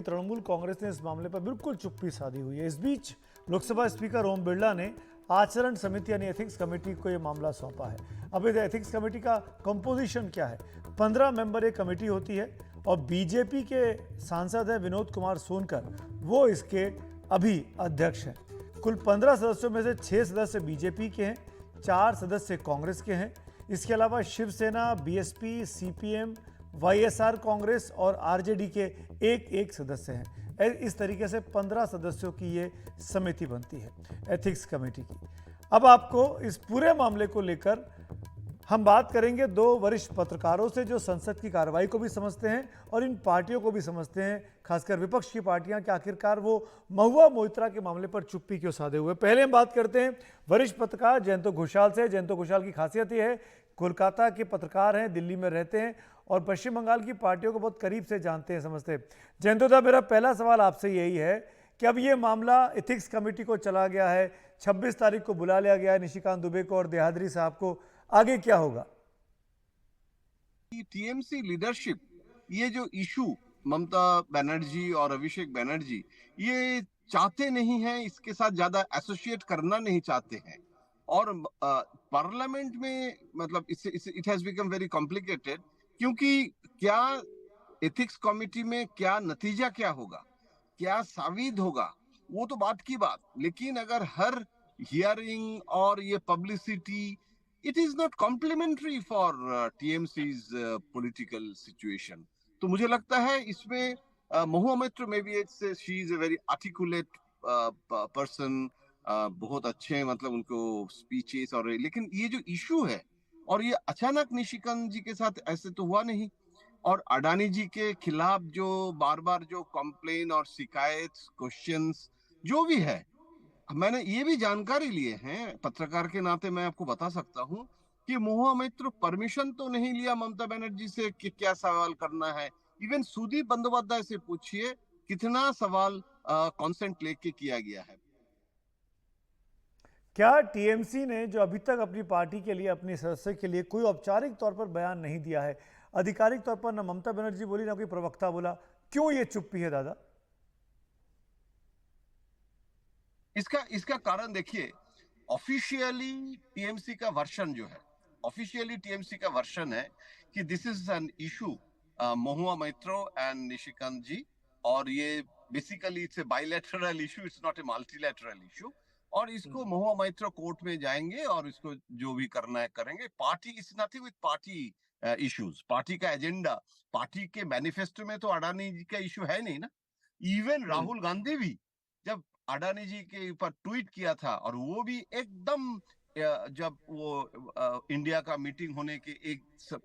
तृणमूल कांग्रेस ने इस मामले पर बिल्कुल चुप्पी साधी हुई है। इस बीच लोकसभा स्पीकर ओम बिरला ने आचरण समिति यानी एथिक्स कमेटी को यह मामला सौंपा है। अब इस एथिक्स कमेटी का कंपोजिशन क्या है? 15 मेंबर एक कमेटी होती है और बीजेपी के सांसद हैं विनोद कुमार सोनकर, वो इसके अभी अध्यक्ष हैं। कुल 15 सदस्यों में से 6 सदस्य बीजेपी के हैं, 4 सदस्य कांग्रेस के हैं। इसके अलावा Shiv Sena, BSP, CPM, YSR Congress और आरजेडी के एक एक सदस्य हैं। इस तरीके से 15 सदस्यों की ये समिति बनती है एथिक्स कमेटी की। अब आपको इस पूरे मामले को लेकर हम बात करेंगे दो वरिष्ठ पत्रकारों से जो संसद की कार्रवाई को भी समझते हैं और इन पार्टियों को भी समझते हैं, खासकर विपक्ष की पार्टियां, कि आखिरकार वो महुआ मोइत्रा के मामले पर चुप्पी क्यों साधे हुए। पहले हम बात करते हैं वरिष्ठ पत्रकार जयंत घोषाल से। जयंत घोषाल की खासियत यह है, कोलकाता के पत्रकार हैं, दिल्ली में रहते हैं और पश्चिम बंगाल की पार्टियों को बहुत करीब से जानते हैं, समझते हैं। जयंतोदा, मेरा पहला सवाल आपसे यही है कि अब ये मामला एथिक्स कमेटी को चला गया है, 26 तारीख को बुला लिया गया है निशिकांत दुबे को और देहाद्री साहब को, आगे क्या होगा? टीएमसी लीडरशिप ये जो इशू ममता बनर्जी और अभिषेक बनर्जी ये चाहते नहीं हैं, इसके साथ ज्यादा एसोसिएट करना नहीं चाहते हैं। और पार्लियामेंट में मतलब it has become very complicated, क्योंकि क्या एथिक्स कमेटी में क्या नतीजा क्या होगा, क्या साबित होगा, वो तो बात की बात। लेकिन अगर हर हियरिंग और ये publicity, it is not complimentary for TMC's political situation. तो मुझे लगता है इसमें महुआ मोइत्रा में भी she is a very articulate person, बहुत अच्छे मतलब उनको स्पीचेस और, लेकिन ये जो इशू है और ये अचानक निशिकांत जी के साथ ऐसे तो हुआ नहीं। और अडानी जी के खिलाफ जो बार बार जो कंप्लेन और शिकायत क्वेश्चंस जो भी है, मैंने ये भी जानकारी लिए हैं पत्रकार के नाते, मैं आपको बता सकता हूं कि महुआ मोइत्रा परमिशन तो नहीं लिया ममता बनर्जी से कि क्या सवाल करना है। इवन सुदीप बंदोपाध्याय से पूछिए कितना सवाल कंसेंट लेके किया गया है। क्या टीएमसी ने जो अभी तक अपनी पार्टी के लिए, अपने सदस्य के लिए कोई औपचारिक तौर पर बयान नहीं दिया है, आधिकारिक तौर पर ना ममता बनर्जी बोली ना कोई प्रवक्ता बोला, क्यों ये चुप्पी है दादा? इसका इसका कारण देखिए, ऑफिशियली टीएमसी का वर्शन जो है, ऑफिशियली टीएमसी का वर्शन है कि this is an issue Mahua Moitra and Nishikant ji, और ये basically it's a bilateral issue, it's not a multilateral issue. और इसको महुआ मोइत्रा कोर्ट में जाएंगे और इसको जो भी करना है करेंगे। Party is nothing with party issues, party का एजेंडा, पार्टी के मैनिफेस्टो में तो अडानी जी का इशू है नहीं ना। इवन राहुल गांधी भी जब अडानी जी के ऊपर ट्वीट किया था, और वो भी एकदम जब वो इंडिया का मीटिंग होने के एक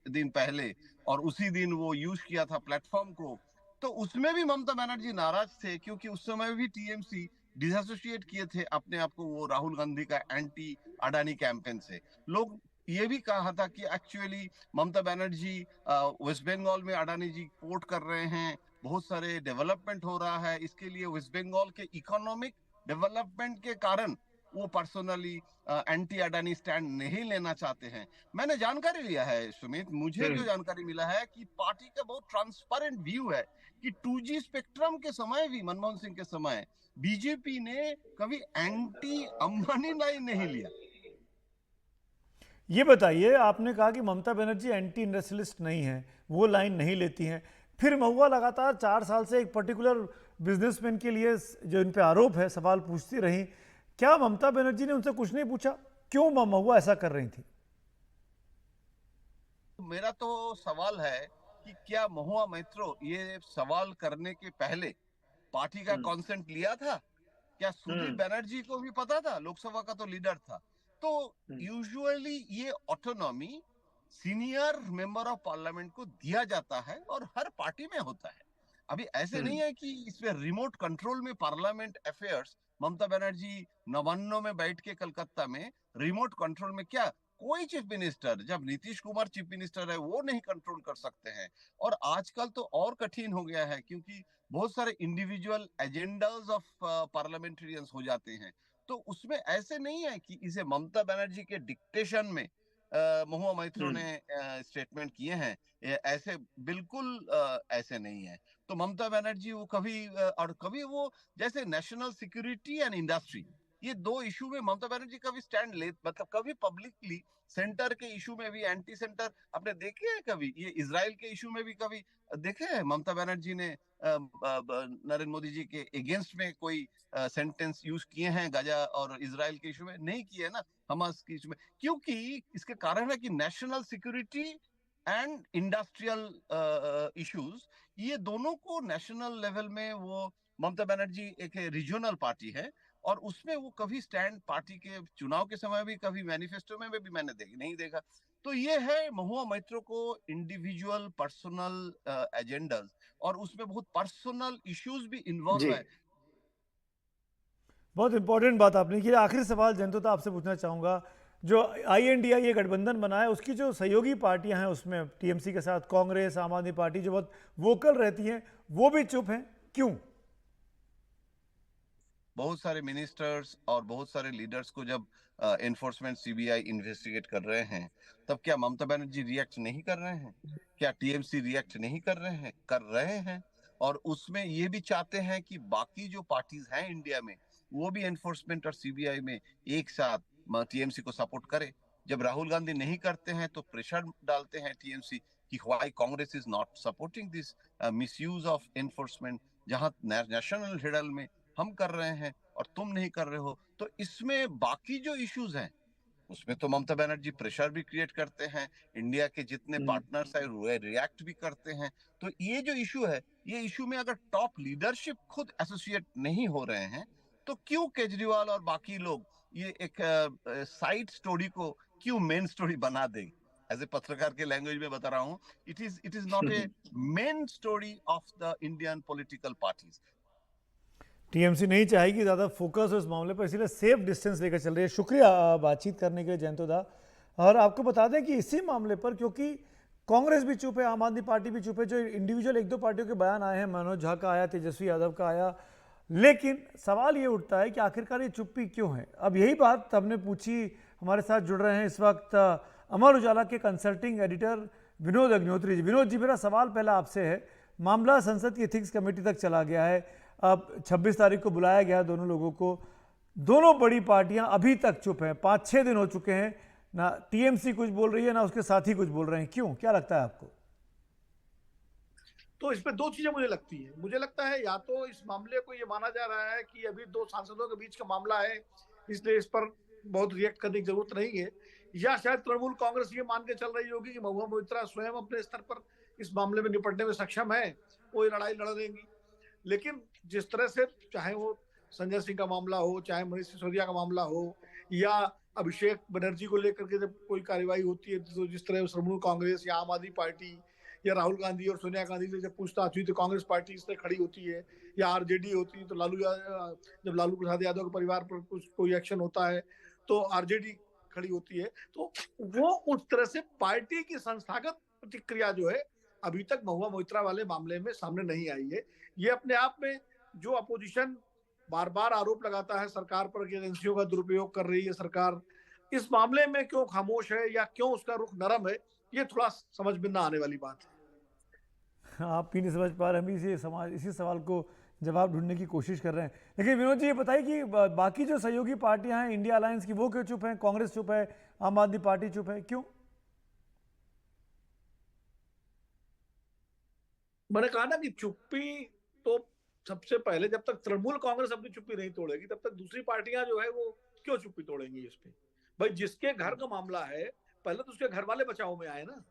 दिन पहले, और उसी दिन वो यूज किया था प्लेटफॉर्म को, तो उसमें भी ममता बनर्जी नाराज थे, क्योंकि उस समय भी टीएमसी डिसोसिएट किए थे अपने आप को वो राहुल गांधी का एंटी अडानी कैंपेन से। लोग ये भी कहा था कि एक्चुअली ममता बनर्जी वेस्ट बंगाल में अडानी जी पोर्ट कर रहे हैं, बहुत सारे डेवलपमेंट हो रहा है, इसके लिए वेस्ट बंगाल के इकोनॉमिक डेवलपमेंट के कारण वो पर्सनली एंटी अडानी स्टैंड नहीं लेना चाहते हैं। मैंने जानकारी लिया है सुमित, मुझे जो जानकारी मिला है कि पार्टी का बहुत ट्रांसपेरेंट व्यू है कि 2G स्पेक्ट्रम के समय भी, मनमोहन सिंह के समय, बीजेपी ने कभी एंटी अंबानी लाइन नहीं लिया। ये बताइए, आपने कहा कि ममता बनर्जी एंटी इंडस्ट्रियलिस्ट नहीं है, वो लाइन नहीं लेती हैं, फिर महुआ लगातार 4 साल से एक पर्टिकुलर बिजनेसमैन के लिए जो इन पे आरोप है सवाल पूछती रही। क्या ममता बनर्जी ने उनसे कुछ नहीं पूछा? क्यों महुआ ऐसा कर रही थी? मेरा तो सवाल है कि क्या महुआ मोइत्रा ये सवाल करने के पहले पार्टी का कॉन्सेंट लिया था? क्या सुदीप बनर्जी को भी पता था? लोकसभा का तो लीडर था। तो यूजुअली ये autonomy senior member of parliament को दिया जाता है और हर पार्टी में होता है। अभी ऐसे नहीं है कि इसमें रिमोट कंट्रोल में पार्लियामेंट अफेयर्स, ममता बनर्जी नवान्नो में बैठ के कलकत्ता में रिमोट कंट्रोल में, क्या कोई चीफ मिनिस्टर, जब नीतीश कुमार चीफ मिनिस्टर है, वो नहीं कंट्रोल कर सकते हैं। और आजकल तो और कठिन हो गया है, क्योंकि बहुत सारे इंडिविजुअल एजेंडाज ऑफ पार्लियामेंटेरियंस हो जाते हैं। तो उसमें ऐसे नहीं है कि इसे ममता बनर्जी के डिक्टेशन में महुआ मोइत्रो हम्म। ने स्टेटमेंट किए हैं, ऐसे बिल्कुल ऐसे नहीं है। तो ममता बनर्जी वो कभी और कभी वो जैसे नेशनल सिक्योरिटी एंड इंडस्ट्री, ये दो इशू में ममता बनर्जी कभी स्टैंड ले, मतलब कभी पब्लिकली सेंटर के इशू में भी एंटी सेंटर आपने देखे हैं कभी? ये इजराइल के इशू में भी कभी देखे हैं ममता बनर्जी ने नरेंद्र मोदी जी के अगेंस्ट में कोई सेंटेंस यूज किए हैं गाजा और इजराइल के इशू में? नहीं किए ना, हमास के इशू में। क्योंकि इसके कारण है कि national security and industrial issues, ये दोनों को नेशनल लेवल में वो ममता बनर्जी एक रीजनल पार्टी है, और उसमें वो कभी स्टैंड पार्टी के चुनाव के समय भी कभी मैनिफेस्टो में भी मैंने नहीं देखा। तो ये है महुआ मोइत्रो को इंडिविजुअल पर्सनल एजेंडास, और उसमें बहुत पर्सनल इश्यूज भी इन्वॉल्व जी। है। बहुत इंपॉर्टेंट बात आपने की। आखिरी सवाल जयंत आपसे पूछना चाहूँगा, जो INDI ये गठबंधन बना है उसकी जो सहयोगी पार्टियां हैं उसमें TMC के साथ कांग्रेस, आम आदमी पार्टी जो बहुत वोकल रहती हैं वो भी चुप हैं, क्यों? बहुत सारे मिनिस्टर्स और बहुत सारे लीडर्स को जब एनफोर्समेंट CBI इन्वेस्टिगेट कर रहे हैं, तब क्या ममता बनर्जी रिएक्ट नहीं कर रहे हैं? क्या TMC रिएक्ट नहीं कर रहे हैं? कर रहे हैं। और उसमें ये भी चाहते हैं कि बाकी जो पार्टीज हैं इंडिया में, वो भी एनफोर्समेंट और CBI में एक साथ TMC को सपोर्ट करे। जब राहुल गांधी नहीं करते हैं तो प्रेशर डालते हैं TMC कि why Congress is not supporting this misuse of enforcement, जहां नेशनल लेवल में हम कर रहे हैं और तुम नहीं कर रहे हो। तो इसमें बाकी जो इश्यूज हैं उसमें तो ममता बनर्जी प्रेशर भी क्रिएट करते हैं, इंडिया के जितने हम्म। पार्टनर्स है वो रिएक्ट भी करते हैं। तो ये जो इशू है, ये इशू में अगर टॉप लीडरशिप खुद एसोसिएट नहीं हो रहे हैं, तो क्यों केजरीवाल और बाकी लोग ये एक साइड स्टोरी को क्यों मेन स्टोरी बना दे? एज ए पत्रकार के लैंग्वेज में बता रहा हूँ, it is not a main story of the Indian political parties. TMC नहीं चाहेगी ज़्यादा फोकस हो इस मामले पर, इसीलिए सेफ डिस्टेंस लेकर चल रही है। शुक्रिया बातचीत करने के लिए जयंतोदा। और आपको बता दें कि इसी मामले पर, क्योंकि कांग्रेस भी चुप है, आम आदमी पार्टी भी चुप है, जो इंडिविजुअल एक दो पार्टियों के बयान आए हैं, मनोज झा का आया, तेजस्वी यादव का आया, लेकिन सवाल ये उठता है कि आखिरकार ये चुप्पी क्यों है। अब यही बात हमने पूछी। हमारे साथ जुड़ रहे हैं इस वक्त अमर उजाला के कंसल्टिंग एडिटर विनोद अग्निहोत्री जी। विनोद जी, मेरा सवाल पहला आपसे है, मामला संसद की एथिक्स कमेटी तक चला गया है, अब 26 तारीख को बुलाया गया दोनों लोगों को, दोनों बड़ी पार्टियां अभी तक चुप हैं, 5-6 दिन हो चुके हैं, ना TMC कुछ बोल रही है ना उसके साथी कुछ बोल रहे हैं, क्यों, क्या लगता है आपको? तो इसमें दो चीजें मुझे लगती है। मुझे लगता है या तो इस मामले को ये माना जा रहा है कि अभी दो सांसदों के बीच का मामला है, इसलिए इस पर बहुत रिएक्ट करने की जरूरत नहीं है, या शायद तृणमूल कांग्रेस ये मान के चल रही होगी कि महुआ मोइत्रा स्वयं अपने स्तर पर इस मामले में निपटने में सक्षम है, वो ये लड़ाई लड़ देंगी। लेकिन जिस तरह से, चाहे वो संजय सिंह का मामला हो, चाहे मनीष सिसोदिया का मामला हो, या अभिषेक बनर्जी को लेकर के जब कोई कार्रवाई होती है, तो जिस तरह तृणमूल कांग्रेस या आम आदमी पार्टी या राहुल गांधी और सोनिया गांधी से जब पूछताछ हुई तो कांग्रेस पार्टी इस तरह खड़ी होती है, या RJD होती है, तो जब लालू प्रसाद यादव के परिवार पर कुछ कोई एक्शन होता है तो RJD खड़ी होती है। तो वो उस तरह से पार्टी की संस्थागत प्रतिक्रिया जो है अभी तक महुआ मोइत्रा वाले मामले में सामने नहीं आई है। ये अपने आप में, जो अपोजिशन बार बार आरोप लगाता है सरकार पर कि एजेंसियों का दुरुपयोग कर रही है सरकार, इस मामले में क्यों खामोश है या क्यों उसका रुख नरम है, ये थोड़ा समझ में ना आने वाली बात है। आप भी नहीं समझ पा रहे, हम इसी सवाल को जवाब ढूंढने की कोशिश कर रहे हैं। लेकिन विनोद जी, ये बताइए कि बाकी जो सहयोगी पार्टियां हैं इंडिया अलायंस की, वो क्यों चुप हैं? कांग्रेस चुप है, आम आदमी पार्टी चुप है, क्यों? मैंने कहा ना कि चुप्पी तो सबसे पहले, जब तक तृणमूल कांग्रेस अपनी चुप्पी नहीं तोड़ेगी तब तक दूसरी पार्टियां जो है वो क्यों चुप्पी तोड़ेंगी इस पे। भाई जिसके घर का मामला है, पहले तो उसके घर वाले बचाव में आए ना।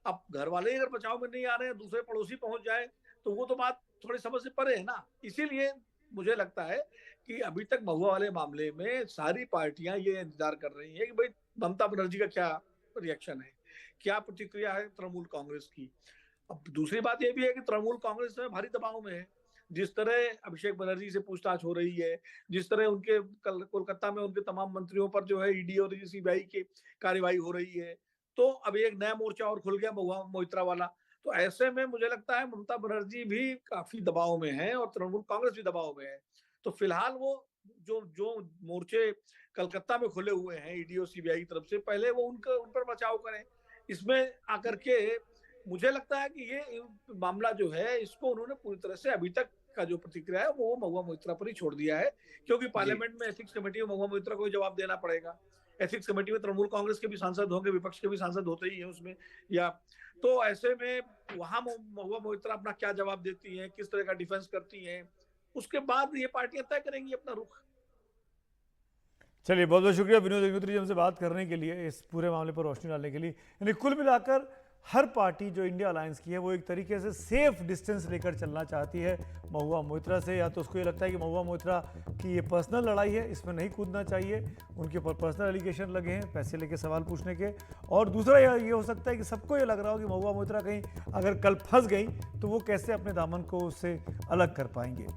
अब घर वाले अगर बचाव में नहीं आ रहे हैं, दूसरे पड़ोसी पहुंच जाए, तो वो तो बात थोड़ी समझ से परे है ना। इसीलिए मुझे लगता है कि अभी तक महुआ वाले मामले में सारी पार्टियां ये इंतजार कर रही है कि भाई ममता बनर्जी का क्या रिएक्शन है, क्या प्रतिक्रिया है तृणमूल कांग्रेस की। अब दूसरी बात यह भी है कि तृणमूल कांग्रेस में भारी दबाव में है। जिस तरह अभिषेक बनर्जी से पूछताछ हो रही है, जिस तरह उनके कोलकाता में उनके तमाम मंत्रियों पर जो है ईडी और CBI की कार्रवाई हो रही है, तो अब एक नया मोर्चा और खुल गया महुआ मोइत्रा वाला। तो ऐसे में मुझे लगता है ममता बनर्जी भी काफी दबाव में है और तृणमूल कांग्रेस भी दबाव में है। तो फिलहाल वो जो मोर्चे कलकत्ता में खुले हुए हैं ईडी और सीबीआई की तरफ से, पहले वो उन पर बचाव करें। इसमें आकर के मुझे लगता है कि ये मामला जो है इसको उन्होंने पूरी तरह से अभी तक का जो प्रतिक्रिया है वो महुआ मोइत्रा पर ही छोड़ दिया है, क्योंकि पार्लियामेंट में एथिक्स कमेटी में महुआ मोइत्रा को जवाब देना पड़ेगा। एथिक्स कमेटी में तृणमूल कांग्रेस के भी सांसद होंगे, विपक्ष के भी सांसद होते ही हैं उसमें, या तो ऐसे में वहां महुआ मोइत्रा अपना क्या जवाब देती हैं, किस तरह का डिफेंस करती हैं, उसके बाद ये पार्टियां तय करेंगी अपना रुख। चलिए, बहुत बहुत शुक्रिया विनोद अग्निहोत्री जी हमसे बात करने के लिए, इस पूरे मामले पर रोशनी डालने के लिए। यानी कुल मिलाकर हर पार्टी जो इंडिया अलायंस की है वो एक तरीके से सेफ डिस्टेंस लेकर चलना चाहती है महुआ मोइत्रा से। या तो उसको ये लगता है कि महुआ मोइत्रा की ये पर्सनल लड़ाई है, इसमें नहीं कूदना चाहिए, उनके ऊपर पर्सनल एलिगेशन लगे हैं पैसे लेके सवाल पूछने के। और दूसरा ये हो सकता है कि सबको ये लग रहा हो कि महुआ मोइत्रा कहीं अगर कल फंस गई तो वो कैसे अपने दामन को उससे अलग कर पाएंगे।